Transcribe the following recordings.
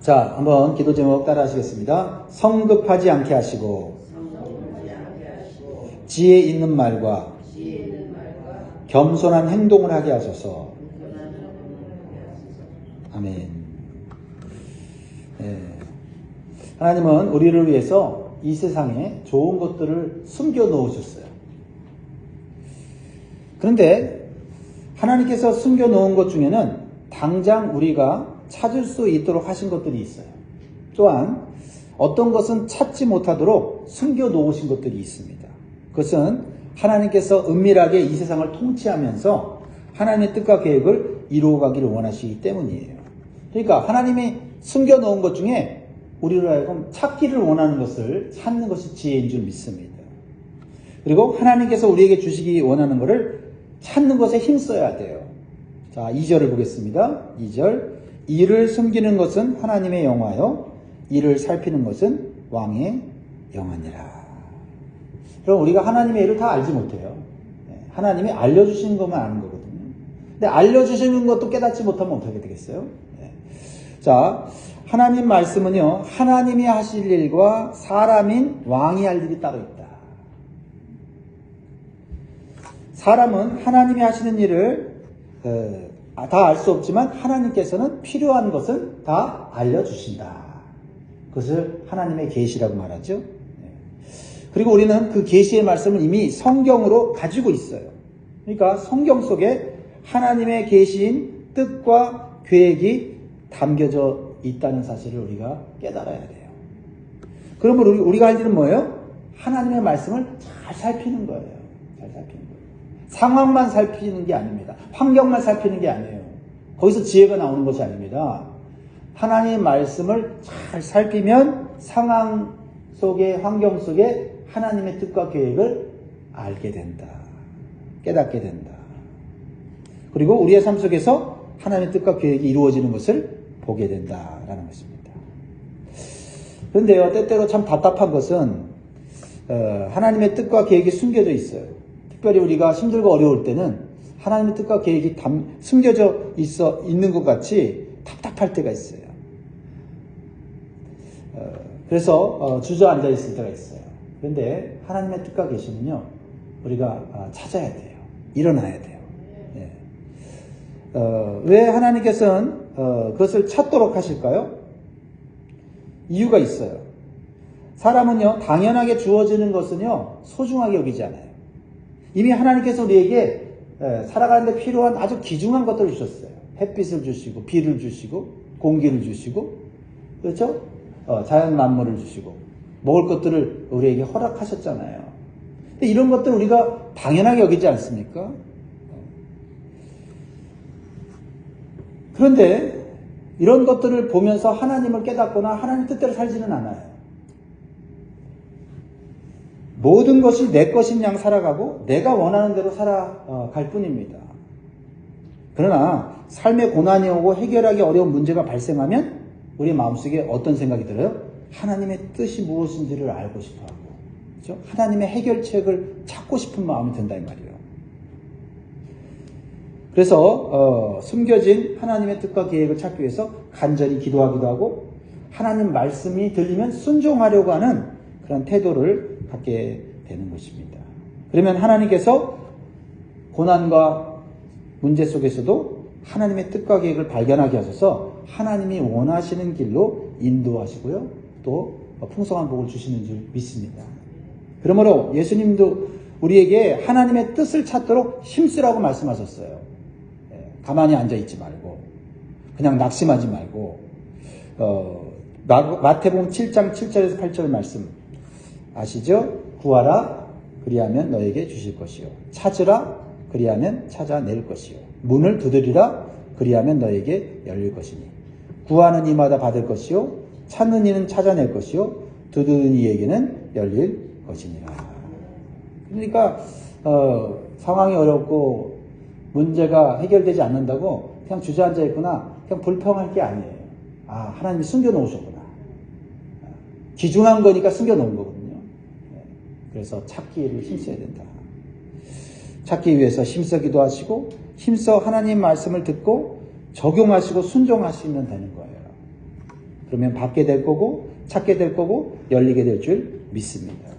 자, 한번 기도 제목 따라 하시겠습니다. 성급하지 않게 하시고 지혜 있는 말과 겸손한 행동을 하게 하소서. 아멘. 네. 하나님은 우리를 위해서 이 세상에 좋은 것들을 숨겨 놓으셨어요. 그런데 하나님께서 숨겨 놓은 것 중에는 당장 우리가 찾을 수 있도록 하신 것들이 있어요. 또한 어떤 것은 찾지 못하도록 숨겨 놓으신 것들이 있습니다. 그것은 하나님께서 은밀하게 이 세상을 통치하면서 하나님의 뜻과 계획을 이루어가기를 원하시기 때문이에요. 그러니까 하나님이 숨겨 놓은 것 중에 우리로 하여금 찾기를 원하는 것을 찾는 것이 지혜인 줄 믿습니다. 그리고 하나님께서 우리에게 주시기 원하는 것을 찾는 것에 힘써야 돼요. 자, 2절을 보겠습니다. 2절. 이를 숨기는 것은 하나님의 영화요, 이를 살피는 것은 왕의 영화니라. 그럼 우리가 하나님의 일을 다 알지 못해요. 하나님이 알려주시는 것만 아는 거거든요. 근데 알려주시는 것도 깨닫지 못하면 어떻게 되겠어요? 자, 하나님 말씀은요, 하나님이 하실 일과 사람인 왕이 할 일이 따로 있다. 사람은 하나님이 하시는 일을 다 알 수 없지만 하나님께서는 필요한 것은 다 알려주신다. 그것을 하나님의 계시라고 말하죠. 그리고 우리는 그 계시의 말씀을 이미 성경으로 가지고 있어요. 그러니까 성경 속에 하나님의 계시인 뜻과 계획이 담겨져 있다는 사실을 우리가 깨달아야 돼요. 그러면 우리가 할 일은 뭐예요? 하나님의 말씀을 잘 살피는 거예요. 잘 살피는 거예요. 상황만 살피는 게 아닙니다. 환경만 살피는 게 아니에요. 거기서 지혜가 나오는 것이 아닙니다. 하나님의 말씀을 잘 살피면 상황 속에, 환경 속에 하나님의 뜻과 계획을 알게 된다. 깨닫게 된다. 그리고 우리의 삶 속에서 하나님의 뜻과 계획이 이루어지는 것을 보게 된다라는 것입니다. 그런데요, 때때로 참 답답한 것은 하나님의 뜻과 계획이 숨겨져 있어요. 특별히 우리가 힘들고 어려울 때는 하나님의 뜻과 계획이 숨겨져 있는 것 같이 답답할 때가 있어요. 그래서 주저앉아 있을 때가 있어요. 그런데 하나님의 뜻과 계시는요, 우리가 찾아야 돼요. 일어나야 돼요. 왜 하나님께서는 그것을 찾도록 하실까요? 이유가 있어요. 사람은요, 당연하게 주어지는 것은요, 소중하게 여기지 않아요. 이미 하나님께서 우리에게 살아가는데 필요한 아주 귀중한 것들을 주셨어요. 햇빛을 주시고, 비를 주시고, 공기를 주시고, 그렇죠? 자연 만물을 주시고, 먹을 것들을 우리에게 허락하셨잖아요. 근데 이런 것들 우리가 당연하게 여기지 않습니까? 그런데 이런 것들을 보면서 하나님을 깨닫거나 하나님 뜻대로 살지는 않아요. 모든 것이 내 것인 양 살아가고 내가 원하는 대로 살아갈 뿐입니다. 그러나 삶에 고난이 오고 해결하기 어려운 문제가 발생하면 우리 마음속에 어떤 생각이 들어요? 하나님의 뜻이 무엇인지를 알고 싶어하고, 그렇죠? 하나님의 해결책을 찾고 싶은 마음이 든다 이 말이에요. 그래서 숨겨진 하나님의 뜻과 계획을 찾기 위해서 간절히 기도하기도 하고, 하나님 말씀이 들리면 순종하려고 하는 그런 태도를 갖게 되는 것입니다. 그러면 하나님께서 고난과 문제 속에서도 하나님의 뜻과 계획을 발견하게 하셔서 하나님이 원하시는 길로 인도하시고요, 또 풍성한 복을 주시는 줄 믿습니다. 그러므로 예수님도 우리에게 하나님의 뜻을 찾도록 힘쓰라고 말씀하셨어요. 가만히 앉아있지 말고, 그냥 낙심하지 말고, 마태복음 7장 7절에서 8절 말씀 아시죠? 구하라, 그리하면 너에게 주실 것이요. 찾으라, 그리하면 찾아낼 것이요. 문을 두드리라, 그리하면 너에게 열릴 것이니. 구하는 이마다 받을 것이요. 찾는 이는 찾아낼 것이요. 두드리는 이에게는 열릴 것이니라. 그러니까 상황이 어렵고 문제가 해결되지 않는다고 그냥 주저앉아 있거나 그냥 불평할 게 아니에요. 아, 하나님이 숨겨놓으셨구나. 귀중한 거니까 숨겨놓은 거거든요. 그래서 찾기를 힘써야 된다. 찾기 위해서 힘써 기도하시고 힘써 하나님 말씀을 듣고 적용하시고 순종하시면 되는 거예요. 그러면 받게 될 거고 찾게 될 거고 열리게 될 줄 믿습니다.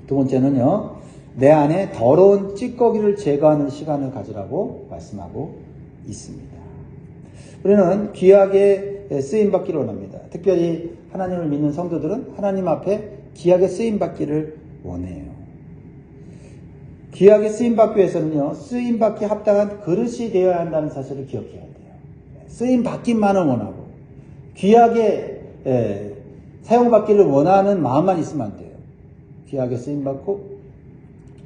두 번째는요, 내 안에 더러운 찌꺼기를 제거하는 시간을 가지라고 말씀하고 있습니다. 우리는 귀하게 쓰임받기를 원합니다. 특별히 하나님을 믿는 성도들은 하나님 앞에 귀하게 쓰임받기를 원해요. 귀하게 쓰임받기 위해서는요, 쓰임받기 합당한 그릇이 되어야 한다는 사실을 기억해야 돼요. 쓰임받기만을 원하고 귀하게 사용받기를 원하는 마음만 있으면 안 돼요. 귀하게 쓰임받고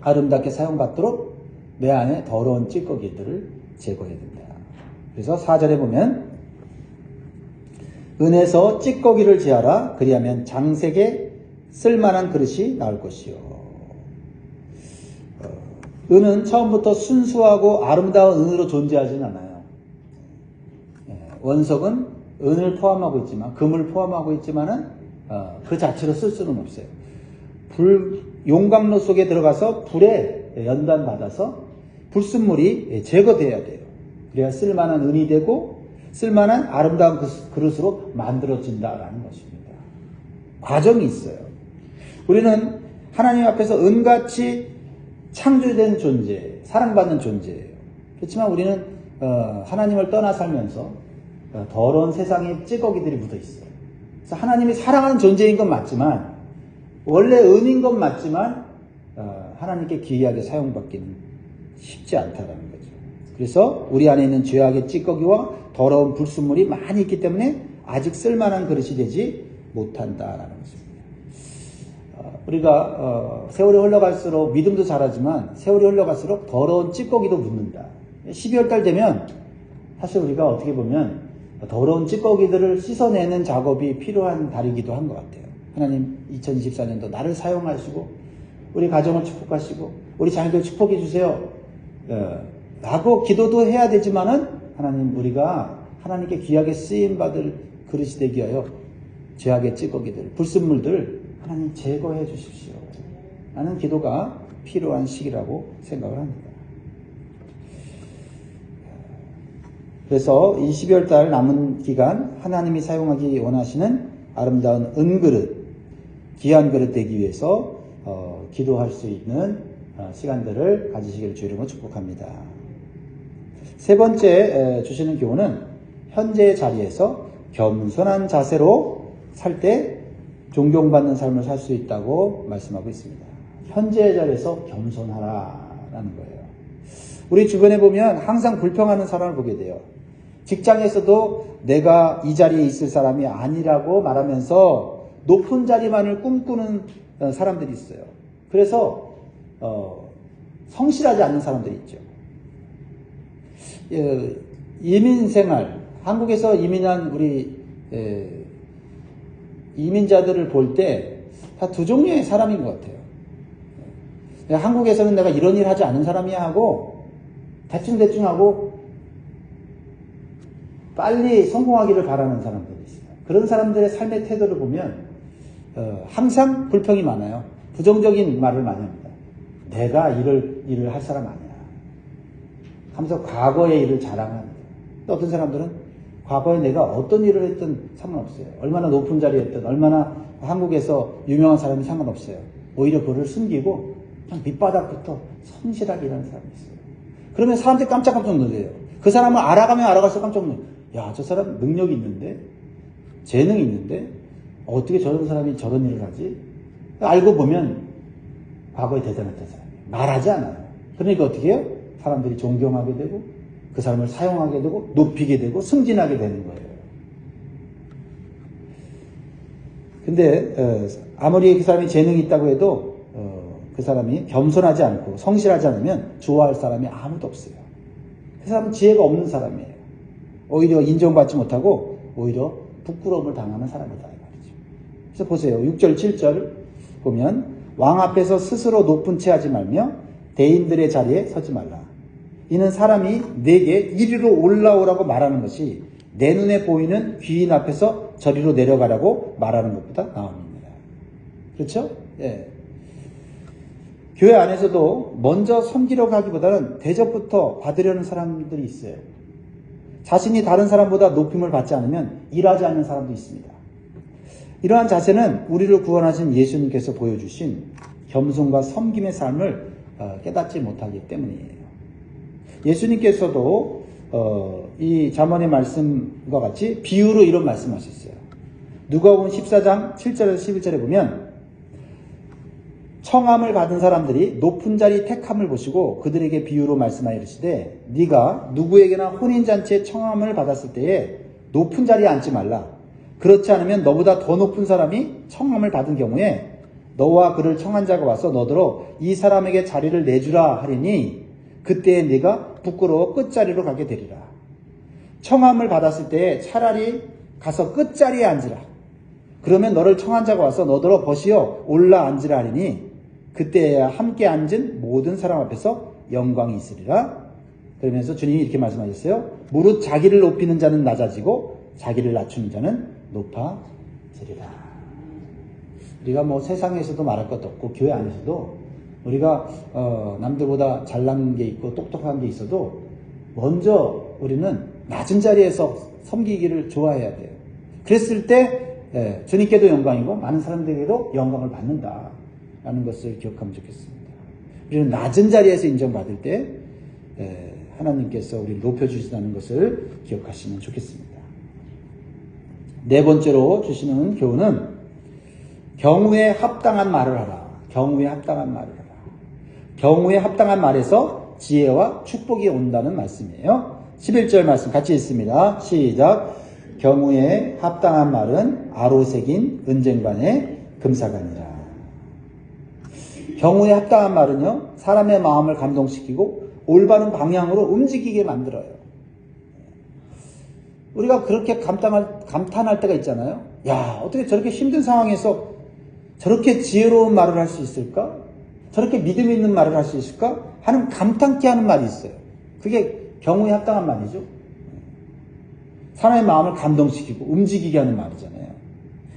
아름답게 사용받도록 내 안에 더러운 찌꺼기들을 제거해야 된다. 그래서 4절에 보면 은에서 찌꺼기를 제하라. 그리하면 장색에 쓸만한 그릇이 나올 것이요. 은은 처음부터 순수하고 아름다운 은으로 존재하지는 않아요. 원석은 은을 포함하고 있지만, 금을 포함하고 있지만은 그 자체로 쓸 수는 없어요. 용광로 속에 들어가서 불에 연단받아서 불순물이 제거돼야 돼요. 그래야 쓸만한 은이 되고 쓸만한 아름다운 그릇으로 만들어진다라는 것입니다. 과정이 있어요. 우리는 하나님 앞에서 은같이 창조된 존재, 사랑받는 존재예요. 그렇지만 우리는 하나님을 떠나 살면서 더러운 세상에 찌꺼기들이 묻어 있어요. 그래서 하나님이 사랑하는 존재인 건 맞지만, 원래 은인 건 맞지만 하나님께 귀하게 사용받기는 쉽지 않다라는 거죠. 그래서 우리 안에 있는 죄악의 찌꺼기와 더러운 불순물이 많이 있기 때문에 아직 쓸만한 그릇이 되지 못한다라는 것입니다. 우리가 세월이 흘러갈수록 믿음도 잘하지만 세월이 흘러갈수록 더러운 찌꺼기도 묻는다. 12월 달 되면 사실 우리가 어떻게 보면 더러운 찌꺼기들을 씻어내는 작업이 필요한 달이기도 한 것 같아요. 하나님 2024년도 나를 사용하시고 우리 가정을 축복하시고 우리 자녀들 축복해 주세요 라고 기도도 해야 되지만은, 하나님 우리가 하나님께 귀하게 쓰임받을 그릇이 되기 위하여 죄악의 찌꺼기들, 불순물들 하나님 제거해 주십시오 라는 기도가 필요한 시기라고 생각을 합니다. 그래서 이 12월 달 남은 기간 하나님이 사용하기 원하시는 아름다운 은그릇, 귀한 그릇 되기 위해서 기도할 수 있는 시간들을 가지시기를 주의 이름으로 축복합니다. 세 번째 주시는 교훈은 현재의 자리에서 겸손한 자세로 살 때 존경받는 삶을 살 수 있다고 말씀하고 있습니다. 현재의 자리에서 겸손하라라는 거예요. 우리 주변에 보면 항상 불평하는 사람을 보게 돼요. 직장에서도 내가 이 자리에 있을 사람이 아니라고 말하면서 높은 자리만을 꿈꾸는 사람들이 있어요. 그래서 성실하지 않는 사람들이 있죠. 이민 생활, 한국에서 이민한 우리 이민자들을 볼 때 다 두 종류의 사람인 것 같아요. 한국에서는 내가 이런 일 하지 않은 사람이야 하고 대충대충 하고 빨리 성공하기를 바라는 사람들이 있어요. 그런 사람들의 삶의 태도를 보면 항상 불평이 많아요. 부정적인 말을 많이 합니다. 내가 일을 할 사람 아니야 하면서 과거의 일을 자랑합니다. 또 어떤 사람들은 과거에 내가 어떤 일을 했든 상관없어요. 얼마나 높은 자리에 있든 얼마나 한국에서 유명한 사람이 상관없어요. 오히려 그를 숨기고 그냥 밑바닥부터 성실하게 일하는 사람이 있어요. 그러면 사람들이 깜짝깜짝 놀래요. 그 사람을 알아가면 알아갈수록 깜짝 놀래요. 야, 저 사람 능력이 있는데, 재능이 있는데 어떻게 저런 사람이 저런 일을 하지? 알고 보면 과거에 대단했던 사람이에요. 말하지 않아요. 그러니까 어떻게 해요? 사람들이 존경하게 되고 그 사람을 사용하게 되고 높이게 되고 승진하게 되는 거예요. 근데 아무리 그 사람이 재능이 있다고 해도 그 사람이 겸손하지 않고 성실하지 않으면 좋아할 사람이 아무도 없어요. 그 사람은 지혜가 없는 사람이에요. 오히려 인정받지 못하고 오히려 부끄러움을 당하는 사람이다 이 말이죠. 그래서 보세요. 6절 7절 보면 왕 앞에서 스스로 높은 채 하지 말며 대인들의 자리에 서지 말라. 이는 사람이 내게 이리로 올라오라고 말하는 것이 내 눈에 보이는 귀인 앞에서 저리로 내려가라고 말하는 것보다 나옵니다. 그렇죠? 예. 교회 안에서도 먼저 섬기려고 하기보다는 대접부터 받으려는 사람들이 있어요. 자신이 다른 사람보다 높임을 받지 않으면 일하지 않는 사람도 있습니다. 이러한 자세는 우리를 구원하신 예수님께서 보여주신 겸손과 섬김의 삶을 깨닫지 못하기 때문이에요. 예수님께서도 이 잠언의 말씀과 같이 비유로 이런 말씀하셨어요. 누가복음 14장 7절에서 11절에 보면 청함을 받은 사람들이 높은 자리 택함을 보시고 그들에게 비유로 말씀하여 이르시되 네가 누구에게나 혼인잔치에 청함을 받았을 때에 높은 자리에 앉지 말라. 그렇지 않으면 너보다 더 높은 사람이 청함을 받은 경우에 너와 그를 청한 자가 와서 너더러 이 사람에게 자리를 내주라 하리니 그때에 네가 부끄러워 끝자리로 가게 되리라. 청함을 받았을 때에 차라리 가서 끝자리에 앉으라. 그러면 너를 청한 자가 와서 너더러 벗이어 올라 앉으라 하리니 그때야 함께 앉은 모든 사람 앞에서 영광이 있으리라. 그러면서 주님이 이렇게 말씀하셨어요. 무릇 자기를 높이는 자는 낮아지고 자기를 낮추는 자는 높아지리라. 우리가 뭐 세상에서도 말할 것도 없고 교회 안에서도 우리가 남들보다 잘난 게 있고 똑똑한 게 있어도 먼저 우리는 낮은 자리에서 섬기기를 좋아해야 돼요. 그랬을 때 주님께도 영광이고 많은 사람들에게도 영광을 받는다라는 것을 기억하면 좋겠습니다. 우리는 낮은 자리에서 인정받을 때 하나님께서 우리를 높여주신다는 것을 기억하시면 좋겠습니다. 네 번째로 주시는 교훈은 경우에 합당한 말을 하라. 경우에 합당한 말을 하라. 경우에 합당한 말에서 지혜와 축복이 온다는 말씀이에요. 11절 말씀 같이 읽습니다. 시작. 경우에 합당한 말은 아로새긴 은쟁반의 금사가니라. 경우에 합당한 말은요, 사람의 마음을 감동시키고 올바른 방향으로 움직이게 만들어요. 우리가 그렇게 감탄할 때가 있잖아요. 야, 어떻게 저렇게 힘든 상황에서 저렇게 지혜로운 말을 할 수 있을까? 저렇게 믿음 있는 말을 할 수 있을까? 하는 감탄케 하는 말이 있어요. 그게 경우에 합당한 말이죠. 사람의 마음을 감동시키고 움직이게 하는 말이잖아요.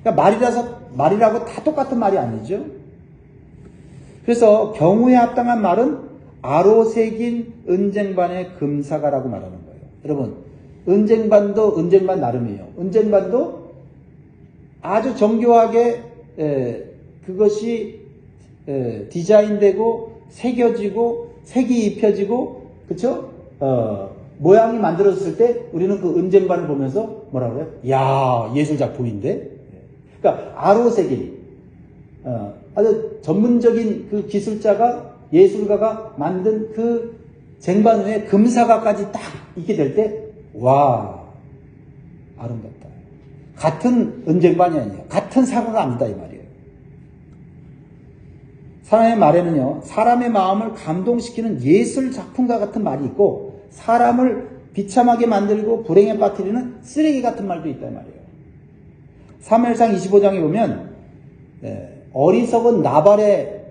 그러니까 말이라고 다 똑같은 말이 아니죠. 그래서 경우에 합당한 말은 아로새긴 은쟁반의 금사가라고 말하는 거예요. 여러분, 은쟁반도 은쟁반 나름이에요. 은쟁반도 아주 정교하게 그것이 디자인되고 새겨지고 색이 입혀지고 그렇죠? 모양이 만들어졌을 때 우리는 그 은쟁반을 보면서 뭐라 그래요? 야, 예술 작품인데. 그러니까 아로새긴 아주 전문적인 그 기술자가 예술가가 만든 그 쟁반 위에 금사가까지 딱 있게 될 때 와, 아름답다. 같은 은쟁반이 아니에요. 같은 사과가 아니다 이 말이에요. 사람의 말에는요, 사람의 마음을 감동시키는 예술 작품과 같은 말이 있고 사람을 비참하게 만들고 불행에 빠뜨리는 쓰레기 같은 말도 있단 말이에요. 사무엘상 25장에 보면 어리석은 나발의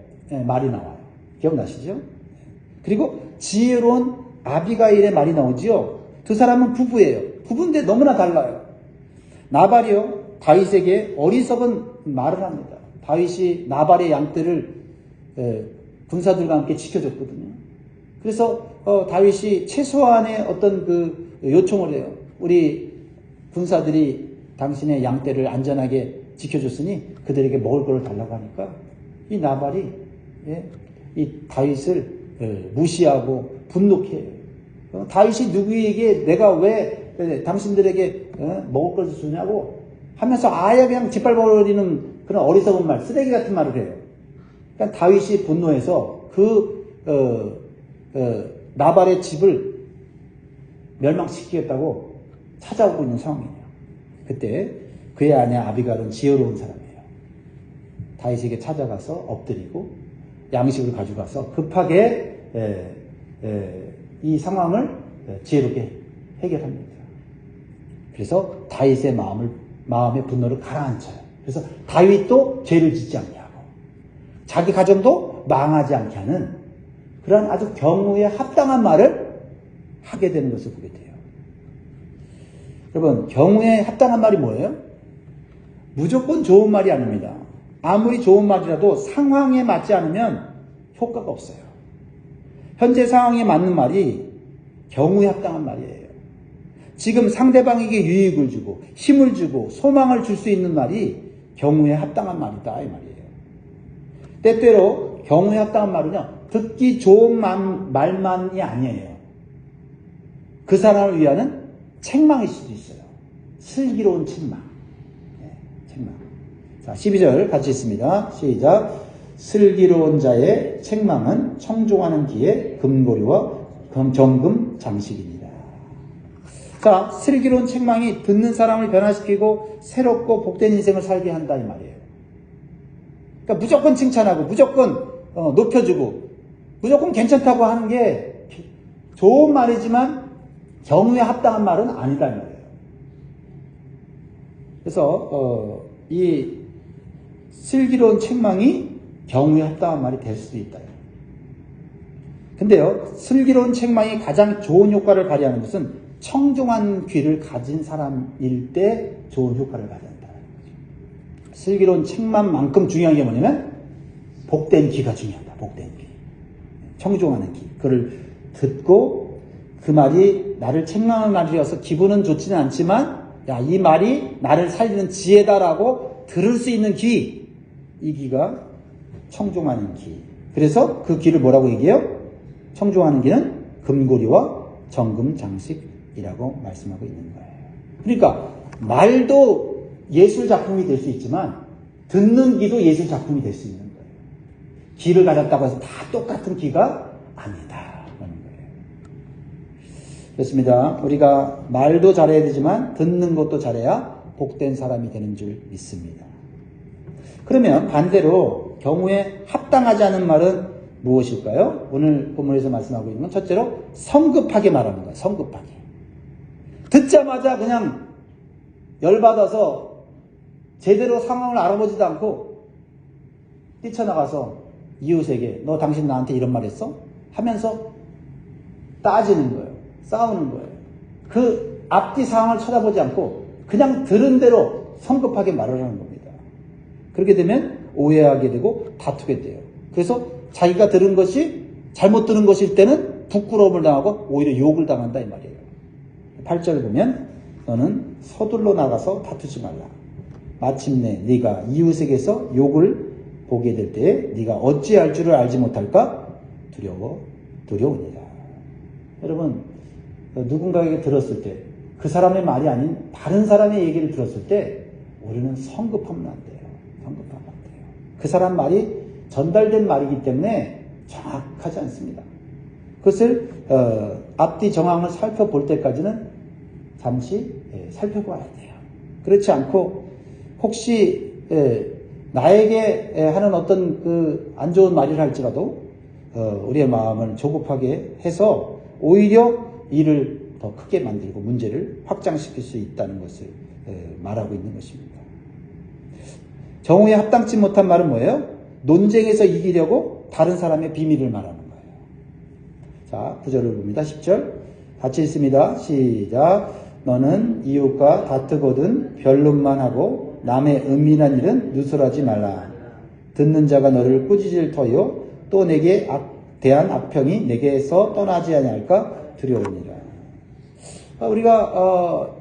말이 나와요. 기억나시죠? 그리고 지혜로운 아비가일의 말이 나오지요. 두 사람은 부부예요. 부부인데 너무나 달라요. 나발이요, 다윗에게 어리석은 말을 합니다. 다윗이 나발의 양떼를 군사들과 함께 지켜줬거든요. 그래서 다윗이 최소한의 어떤 그 요청을 해요. 우리 군사들이 당신의 양떼를 안전하게 지켜줬으니 그들에게 먹을 것을 달라고 하니까 이 나발이 이 다윗을 무시하고 분노케 해요. 다윗이 누구에게 내가 왜 당신들에게 먹을 것을 주냐고 하면서 아예 그냥 짓밟아버리는 그런 어리석은 말, 쓰레기 같은 말을 해요. 그러니까 다윗이 분노해서 나발의 집을 멸망시키겠다고 찾아오고 있는 상황이에요. 그때 그의 아내 아비갈은 지혜로운 사람이에요. 다윗에게 찾아가서 엎드리고 양식을 가져가서 급하게 이 상황을 지혜롭게 해결합니다. 그래서 다윗의 마음의 분노를 가라앉혀요. 그래서 다윗도 죄를 짓지 않게 하고 자기 가정도 망하지 않게 하는 그러한 아주 경우에 합당한 말을 하게 되는 것을 보게 돼요. 여러분, 경우에 합당한 말이 뭐예요? 무조건 좋은 말이 아닙니다. 아무리 좋은 말이라도 상황에 맞지 않으면 효과가 없어요. 현재 상황에 맞는 말이 경우에 합당한 말이에요. 지금 상대방에게 유익을 주고 힘을 주고 소망을 줄 수 있는 말이 경우에 합당한 말이다 이 말이에요. 때때로 경우에 합당한 말은요, 듣기 좋은 말만이 아니에요. 그 사람을 위하는 책망일 수도 있어요. 슬기로운 책망. 네, 책망. 자, 12절 같이 있습니다. 시작. 슬기로운 자의 책망은 청종하는 기의 금고리와 정금 장식이니라. 자, 슬기로운 책망이 듣는 사람을 변화시키고 새롭고 복된 인생을 살게 한다 이 말이에요. 그러니까 무조건 칭찬하고 무조건 높여주고 무조건 괜찮다고 하는 게 좋은 말이지만 경우에 합당한 말은 아니다 이 말이에요. 그래서 이 슬기로운 책망이 경우에 합당한 말이 될 수도 있다. 근데요, 슬기로운 책망이 가장 좋은 효과를 발휘하는 것은 청중한 귀를 가진 사람일 때 좋은 효과를 발휘한다. 슬기로운 책망만큼 중요한 게 뭐냐면 복된 귀가 중요하다. 복된 귀. 청중하는 귀. 그걸 듣고 그 말이 나를 책망하는 말이어서 기분은 좋지는 않지만 야, 이 말이 나를 살리는 지혜다라고 들을 수 있는 귀. 이 귀가 청종하는 귀. 그래서 그 귀를 뭐라고 얘기해요? 청종하는 귀는 금고리와 정금 장식이라고 말씀하고 있는 거예요. 그러니까 말도 예술 작품이 될 수 있지만 듣는 귀도 예술 작품이 될 수 있는 거예요. 귀를 가졌다고 해서 다 똑같은 귀가 아니다. 그러는 거예요. 그렇습니다. 우리가 말도 잘해야 되지만 듣는 것도 잘해야 복된 사람이 되는 줄 믿습니다. 그러면 반대로 경우에 합당하지 않은 말은 무엇일까요? 오늘 본문에서 말씀하고 있는 건 첫째로 성급하게 말하는 거예요. 성급하게. 듣자마자 그냥 열받아서 제대로 상황을 알아보지도 않고 뛰쳐나가서 이웃에게 너 당신 나한테 이런 말 했어? 하면서 따지는 거예요. 싸우는 거예요. 그 앞뒤 상황을 쳐다보지 않고 그냥 들은 대로 성급하게 말을 하는 겁니다. 그렇게 되면 오해하게 되고 다투게 돼요. 그래서 자기가 들은 것이 잘못 들은 것일 때는 부끄러움을 당하고 오히려 욕을 당한다 이 말이에요. 8절 보면 너는 서둘러 나가서 다투지 말라. 마침내 네가 이웃에게서 욕을 보게 될 때에 네가 어찌할 줄을 알지 못할까? 두려우니라. 여러분, 누군가에게 들었을 때 그 사람의 말이 아닌 다른 사람의 얘기를 들었을 때 우리는 성급하면 안 돼요. 성급하면 안 돼요. 그 사람 말이 전달된 말이기 때문에 정확하지 않습니다. 그것을 앞뒤 정황을 살펴볼 때까지는 잠시 살펴봐야 돼요. 그렇지 않고 혹시 나에게 하는 어떤 그 안 좋은 말을 할지라도 우리의 마음을 조급하게 해서 오히려 일을 더 크게 만들고 문제를 확장시킬 수 있다는 것을 말하고 있는 것입니다. 정오에 합당치 못한 말은 뭐예요? 논쟁에서 이기려고 다른 사람의 비밀을 말하는 거예요. 자, 9절을 봅니다. 10절 같이 읽습니다. 시작. 너는 이웃과 다투거든 변론만 하고 남의 은밀한 일은 누설하지 말라. 듣는 자가 너를 꾸짖을 터요 또 내게 대한 악평이 내게서 떠나지 아니할까 두려우니라. 우리가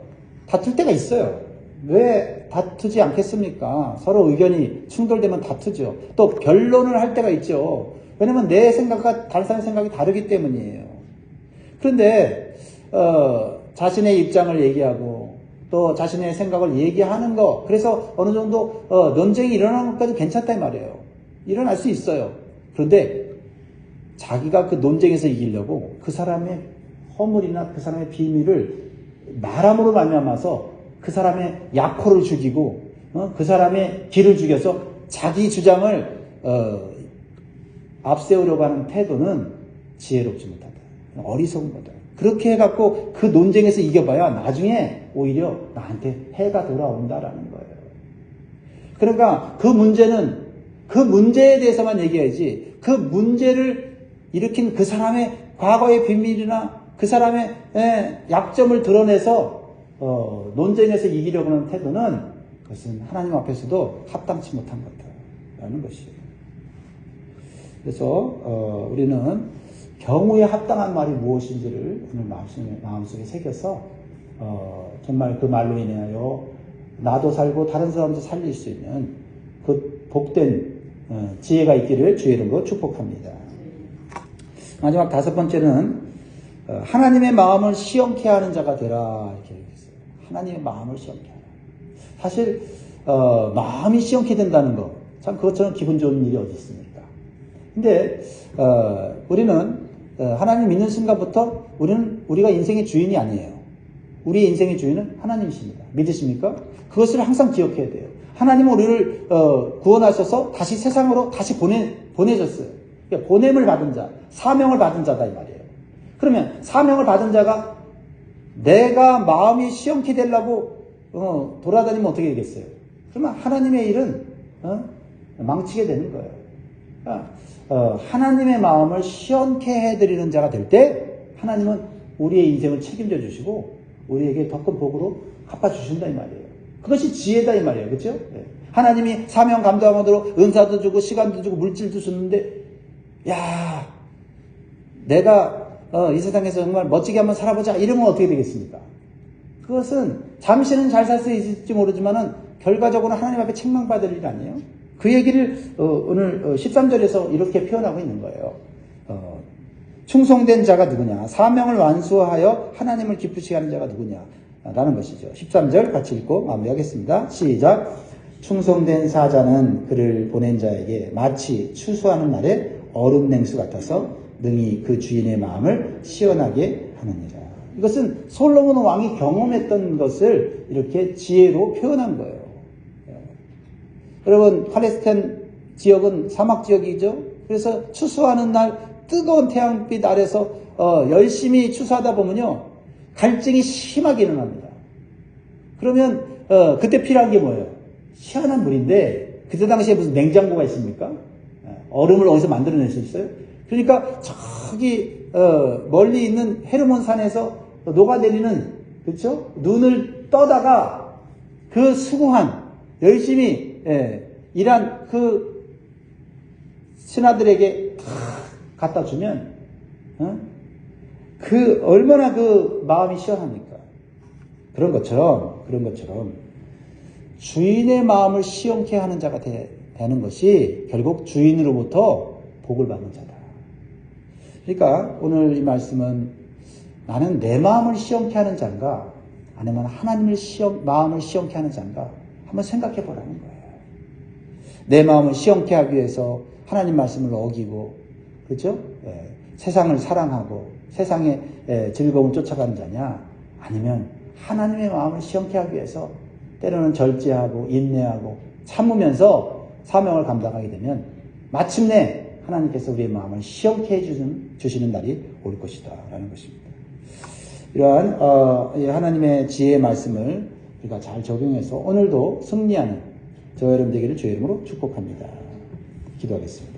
다툴 때가 있어요. 왜 다투지 않겠습니까? 서로 의견이 충돌되면 다투죠. 또 변론을 할 때가 있죠. 왜냐면 내 생각과 다른 사람의 생각이 다르기 때문이에요. 그런데 자신의 입장을 얘기하고 또 자신의 생각을 얘기하는 거, 그래서 어느 정도 논쟁이 일어나는 것까지 괜찮다 이 말이에요. 일어날 수 있어요. 그런데 자기가 그 논쟁에서 이기려고 그 사람의 허물이나 그 사람의 비밀을 말함으로 말미암아서 그 사람의 약호를 죽이고 그 사람의 길을 죽여서 자기 주장을 앞세우려고 하는 태도는 지혜롭지 못하다. 어리석은 거다. 그렇게 해갖고 그 논쟁에서 이겨봐야 나중에 오히려 나한테 해가 돌아온다라는 거예요. 그러니까 그 문제는 그 문제에 대해서만 얘기해야지 그 문제를 일으킨 그 사람의 과거의 비밀이나 그 사람의 약점을 드러내서 논쟁에서 이기려고 하는 태도는 그것은 하나님 앞에서도 합당치 못한 것이라는 것이에요. 그래서 우리는 경우에 합당한 말이 무엇인지를 오늘 마음속에 새겨서 정말 그 말로 인하여 나도 살고 다른 사람도 살릴 수 있는 그 복된 지혜가 있기를 주의 이름으로 축복합니다. 마지막 5번째는 하나님의 마음을 시험케 하는 자가 되라 이렇게 얘기했어요. 하나님의 마음을 시험케 하라. 사실 마음이 시험케 된다는 거 참 그것처럼 기분 좋은 일이 어디 있습니까? 근데 우리는 하나님 믿는 순간부터 우리가 인생의 주인이 아니에요. 우리의 인생의 주인은 하나님이십니다. 믿으십니까? 그것을 항상 기억해야 돼요. 하나님은 우리를 구원하셔서 다시 세상으로 다시 보내셨어요. 그러니까 보냄을 받은 자, 사명을 받은 자다 이 말이에요. 그러면 사명을 받은 자가 내가 마음이 시험케 되려고 돌아다니면 어떻게 되겠어요? 그러면 하나님의 일은 망치게 되는 거예요. 그러니까 하나님의 마음을 시험케 해드리는 자가 될 때 하나님은 우리의 인생을 책임져 주시고 우리에게 더 큰 복으로 갚아주신다 이 말이에요. 그것이 지혜다 이 말이에요. 그렇죠? 하나님이 사명 감당하도록 은사도 주고 시간도 주고 물질도 줬는데 야 내가 이 세상에서 정말 멋지게 한번 살아보자 이러면 어떻게 되겠습니까? 그것은 잠시는 잘 살 수 있을지 모르지만은 결과적으로는 하나님 앞에 책망받을 일 아니에요? 그 얘기를 오늘 13절에서 이렇게 표현하고 있는 거예요. 충성된 자가 누구냐? 사명을 완수하여 하나님을 기쁘시게 하는 자가 누구냐? 라는 것이죠. 13절 같이 읽고 마무리하겠습니다. 시작. 충성된 사자는 그를 보낸 자에게 마치 추수하는 날에 얼음 냉수 같아서 능히 그 주인의 마음을 시원하게 하느니라. 이것은 솔로몬 왕이 경험했던 것을 이렇게 지혜로 표현한 거예요. 여러분 팔레스타인 지역은 사막 지역이죠. 그래서 추수하는 날 뜨거운 태양빛 아래서 열심히 추수하다 보면요 갈증이 심하게 일어납니다. 그러면 그때 필요한 게 뭐예요? 시원한 물인데 그때 당시에 무슨 냉장고가 있습니까? 얼음을 어디서 만들어낼 수 있어요? 그러니까 저기 멀리 있는 헤르몬 산에서 녹아내리는 그렇죠? 눈을 떠다가 그 수고한 열심히 일한 그 신하들에게 갖다 주면 그 얼마나 그 마음이 시원합니까? 그런 것처럼 주인의 마음을 시험케 하는 자가 되는 것이 결국 주인으로부터 복을 받는 자다. 그러니까 오늘 이 말씀은 나는 내 마음을 시험케 하는 자인가 아니면 하나님의 마음을 시험케 하는 자인가 한번 생각해 보라는 거예요. 내 마음을 시험케 하기 위해서 하나님 말씀을 어기고 그렇죠? 세상을 사랑하고 세상의 즐거움을 쫓아가는 자냐 아니면 하나님의 마음을 시험케 하기 위해서 때로는 절제하고 인내하고 참으면서 사명을 감당하게 되면 마침내 하나님께서 우리의 마음을 시험케 해주시는 날이 올 것이다 라는 것입니다. 이러한 하나님의 지혜의 말씀을 우리가 잘 적용해서 오늘도 승리하는 저 여러분 되기를 주의 이름으로 축복합니다. 기도하겠습니다.